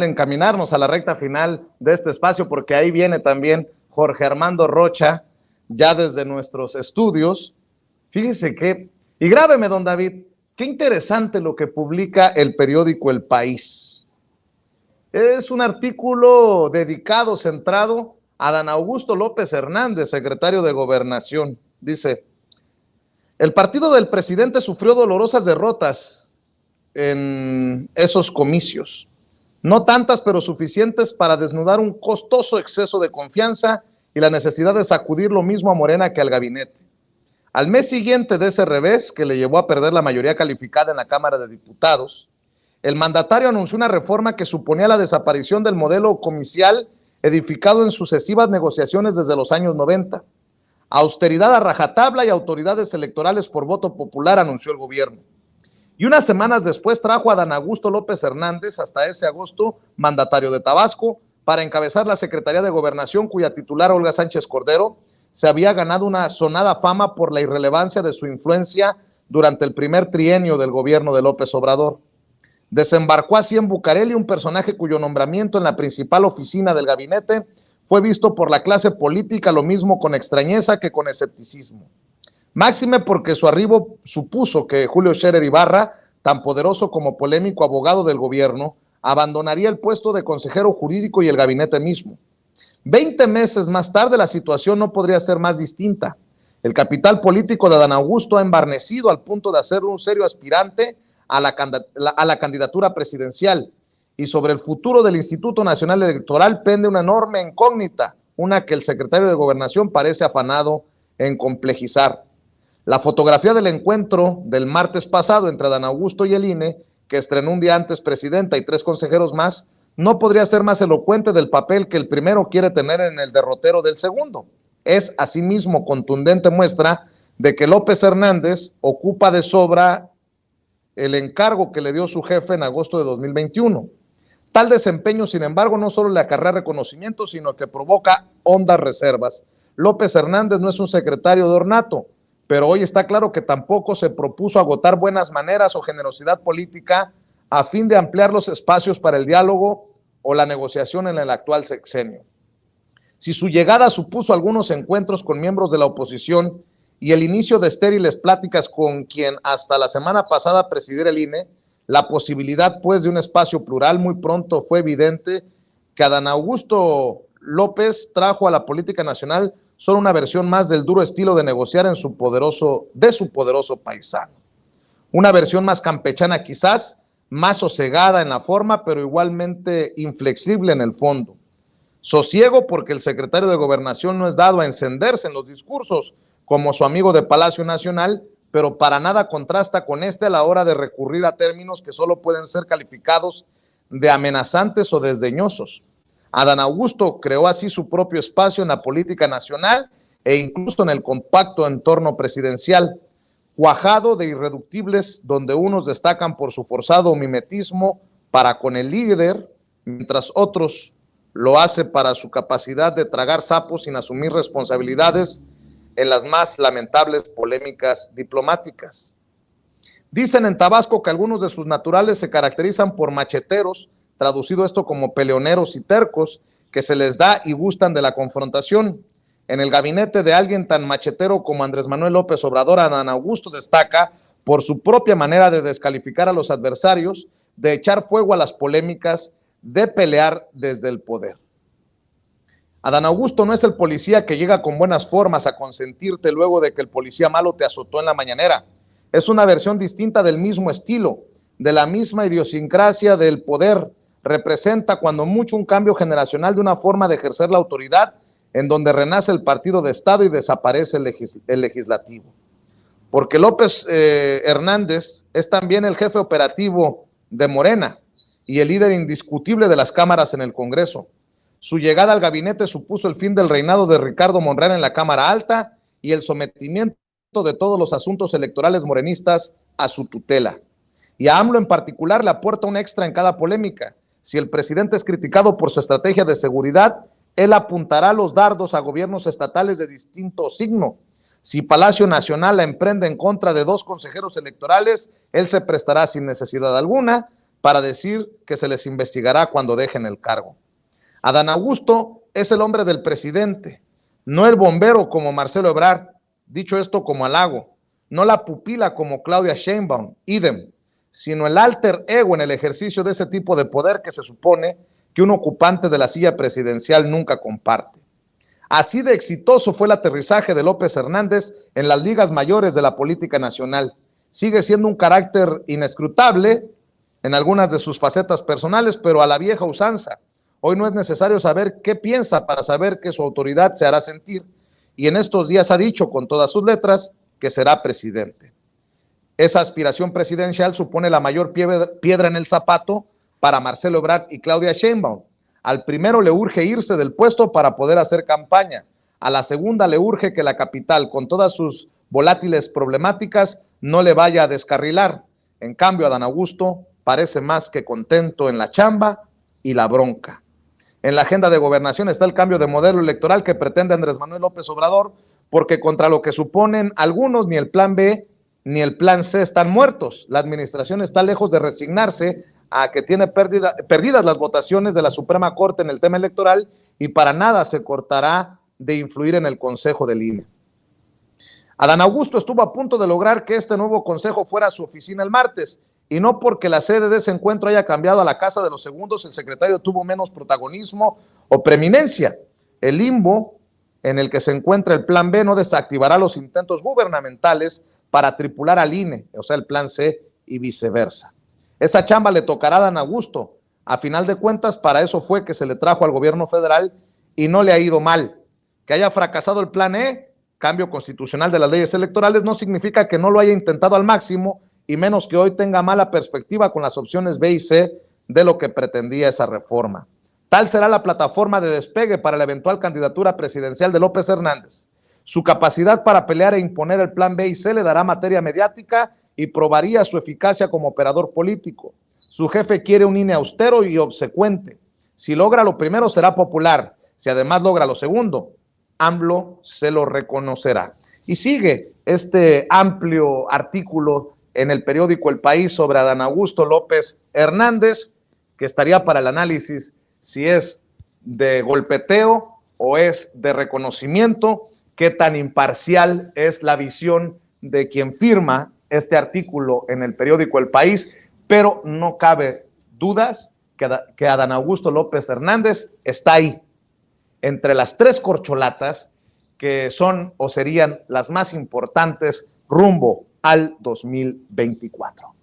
encaminarnos a la recta final de este espacio, porque ahí viene también Jorge Armando Rocha, ya desde nuestros estudios. Fíjese que, y grábeme, don David, qué interesante lo que publica el periódico El País. Es un artículo dedicado, centrado a Adán Augusto López Hernández, secretario de Gobernación. Dice: el partido del presidente sufrió dolorosas derrotas en esos comicios. No tantas, pero suficientes para desnudar un costoso exceso de confianza y la necesidad de sacudir lo mismo a Morena que al gabinete. Al mes siguiente de ese revés, que le llevó a perder la mayoría calificada en la Cámara de Diputados, el mandatario anunció una reforma que suponía la desaparición del modelo comicial edificado en sucesivas negociaciones desde los años 90. Austeridad a rajatabla y autoridades electorales por voto popular, anunció el gobierno. Y unas semanas después trajo a Adán Augusto López Hernández, hasta ese agosto mandatario de Tabasco, para encabezar la Secretaría de Gobernación, cuya titular, Olga Sánchez Cordero, se había ganado una sonada fama por la irrelevancia de su influencia durante el primer trienio del gobierno de López Obrador. Desembarcó así en Bucareli un personaje cuyo nombramiento en la principal oficina del gabinete fue visto por la clase política lo mismo con extrañeza que con escepticismo. Máxime porque su arribo supuso que Julio Scherer Ibarra, tan poderoso como polémico abogado del gobierno, abandonaría el puesto de consejero jurídico y el gabinete mismo. 20 meses más tarde la situación no podría ser más distinta. El capital político de Adán Augusto ha embarnecido al punto de hacerlo un serio aspirante a la candidatura presidencial, y sobre el futuro del Instituto Nacional Electoral pende una enorme incógnita, una que el secretario de Gobernación parece afanado en complejizar. La fotografía del encuentro del martes pasado entre Adán Augusto y el INE, que estrenó un día antes presidenta y 3 consejeros más, no podría ser más elocuente del papel que el primero quiere tener en el derrotero del segundo. Es asimismo contundente muestra de que López Hernández ocupa de sobra el encargo que le dio su jefe en agosto de 2021. Tal desempeño, sin embargo, no solo le acarrea reconocimiento, sino que provoca hondas reservas. López Hernández no es un secretario de ornato, pero hoy está claro que tampoco se propuso agotar buenas maneras o generosidad política a fin de ampliar los espacios para el diálogo o la negociación en el actual sexenio. Si su llegada supuso algunos encuentros con miembros de la oposición y el inicio de estériles pláticas con quien hasta la semana pasada presidiera el INE, la posibilidad pues de un espacio plural, muy pronto fue evidente que Adán Augusto López trajo a la política nacional solo una versión más del duro estilo de negociar de su poderoso paisano. Una versión más campechana quizás, más sosegada en la forma, pero igualmente inflexible en el fondo. Sosiego porque el secretario de Gobernación no es dado a encenderse en los discursos como su amigo de Palacio Nacional, pero para nada contrasta con a la hora de recurrir a términos que solo pueden ser calificados de amenazantes o desdeñosos. Adán Augusto creó así su propio espacio en la política nacional e incluso en el compacto entorno presidencial, cuajado de irreductibles donde unos destacan por su forzado mimetismo para con el líder, mientras otros lo hacen para su capacidad de tragar sapos sin asumir responsabilidades en las más lamentables polémicas diplomáticas. Dicen en Tabasco que algunos de sus naturales se caracterizan por macheteros, traducido esto como peleoneros y tercos, que se les da y gustan de la confrontación. En el gabinete de alguien tan machetero como Andrés Manuel López Obrador, Adán Augusto destaca por su propia manera de descalificar a los adversarios, de echar fuego a las polémicas, de pelear desde el poder. Adán Augusto no es el policía que llega con buenas formas a consentirte luego de que el policía malo te azotó en la mañanera. Es una versión distinta del mismo estilo, de la misma idiosincrasia del poder. Representa cuando mucho un cambio generacional de una forma de ejercer la autoridad en donde renace el partido de Estado y desaparece el legislativo. Porque López Hernández es también el jefe operativo de Morena y el líder indiscutible de las cámaras en el Congreso. Su llegada al gabinete supuso el fin del reinado de Ricardo Monreal en la Cámara Alta y el sometimiento de todos los asuntos electorales morenistas a su tutela. Y a AMLO en particular le aporta un extra en cada polémica. Si el presidente es criticado por su estrategia de seguridad, él apuntará los dardos a gobiernos estatales de distinto signo. Si Palacio Nacional la emprende en contra de 2 consejeros electorales, él se prestará sin necesidad alguna para decir que se les investigará cuando dejen el cargo. Adán Augusto es el hombre del presidente, no el bombero como Marcelo Ebrard, dicho esto como halago, no la pupila como Claudia Sheinbaum, idem, sino el alter ego en el ejercicio de ese tipo de poder que se supone que un ocupante de la silla presidencial nunca comparte. Así de exitoso fue el aterrizaje de López Hernández en las ligas mayores de la política nacional. Sigue siendo un carácter inescrutable en algunas de sus facetas personales, pero a la vieja usanza. Hoy no es necesario saber qué piensa para saber que su autoridad se hará sentir, y en estos días ha dicho con todas sus letras que será presidente. Esa aspiración presidencial supone la mayor piedra en el zapato para Marcelo Ebrard y Claudia Sheinbaum. Al primero le urge irse del puesto para poder hacer campaña. A la segunda le urge que la capital, con todas sus volátiles problemáticas, no le vaya a descarrilar. En cambio, Adán Augusto parece más que contento en la chamba y la bronca. En la agenda de gobernación está el cambio de modelo electoral que pretende Andrés Manuel López Obrador, porque contra lo que suponen algunos, ni el plan B ni el plan C están muertos. La administración está lejos de resignarse a que tiene perdidas las votaciones de la Suprema Corte en el tema electoral y para nada se cortará de influir en el Consejo del INE. Adán Augusto estuvo a punto de lograr que este nuevo consejo fuera a su oficina el martes, y no porque la sede de ese encuentro haya cambiado a la Casa de los Segundos, el secretario tuvo menos protagonismo o preeminencia. El limbo en el que se encuentra el plan B no desactivará los intentos gubernamentales para tripular al INE, o sea, el plan C y viceversa. Esa chamba le tocará a Adán Augusto. A final de cuentas, para eso fue que se le trajo al gobierno federal y no le ha ido mal. Que haya fracasado el plan E, cambio constitucional de las leyes electorales, no significa que no lo haya intentado al máximo, y menos que hoy tenga mala perspectiva con las opciones B y C de lo que pretendía esa reforma. Tal será la plataforma de despegue para la eventual candidatura presidencial de López Hernández. Su capacidad para pelear e imponer el plan B y C le dará materia mediática y probaría su eficacia como operador político. Su jefe quiere un INE austero y obsecuente. Si logra lo primero, será popular. Si además logra lo segundo, AMLO se lo reconocerá. Y sigue este amplio artículo en el periódico El País sobre Adán Augusto López Hernández, que estaría para el análisis si es de golpeteo o es de reconocimiento, qué tan imparcial es la visión de quien firma este artículo en el periódico El País, pero no cabe dudas que Adán Augusto López Hernández está ahí, entre las tres corcholatas que son o serían las más importantes rumbo al 2024.